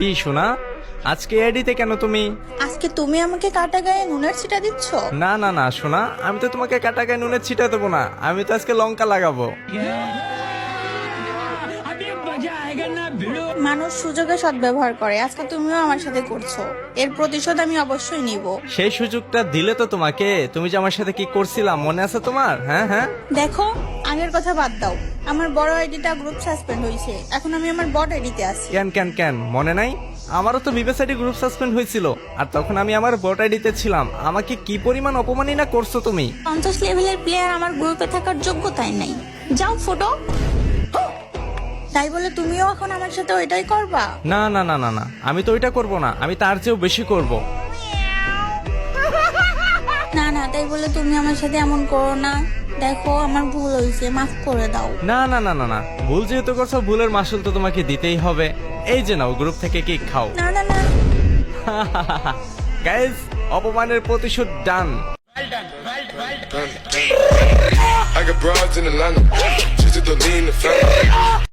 কি শোনা, আজকে এডিতে কেন তুমি? আজকে তুমি আমাকে কাটা গায়ে নুনের ছিটা দিচ্ছ? না না না শোনা, আমি তো তোমাকে কাটা গায়ে নুনের ছিটা দেবো না, আমি তো আজকে লঙ্কা লাগাবো। মানুষ সুযোগে সদ্ব্যবহার করে, আজকে তুমিও আমার সাথে করছো, এর প্রতিশোধ আমি অবশ্যই নিব। সেই সুযোগটা দিলে তো তোমাকে, তুমি যে আমার সাথে কি করছিলাম মনে আছে তোমার? হ্যাঁ হ্যাঁ। দেখো, আগের কথা বাদ দাও। আমার বড় আইডিটা গ্রুপ সাসপেন্ড হয়েছে, এখন আমি আমার বড় আইডিতে আছি। কেন কেন কেন মনে নাই? আমারও তো বিবেস আইডি গ্রুপ সাসপেন্ড হয়েছিল, আর তখন আমি আমার বট আইডিতে ছিলাম। আমাকে কি পরিমাণ অপমানই না করছো তুমি। 50 লেভেলের প্লেয়ার আমার গ্রুপে থাকার যোগ্যতাই নাই। যাও ফটো। তাই বলে তুমিও এখন আমার সাথে ওইটাই করবা? না না না না না, আমি তো ওইটা করব না, আমি তার চেয়েও বেশি করব। না না, তাই বলে তুমি আমার সাথে এমন করো না। দেখো, আমার ভুল হয়েছে, মাফ করে দাও। না না না না না, ভুল যেহেতু করছো, ভুলের মাসুল তো তোমাকে দিতেই হবে। এই যে নাও, গ্রুপ থেকে কেক খাও। না না না। গাইস, অপমানের প্রতিশোধ ডান। I got broads in Atlanta. Just to lean the family.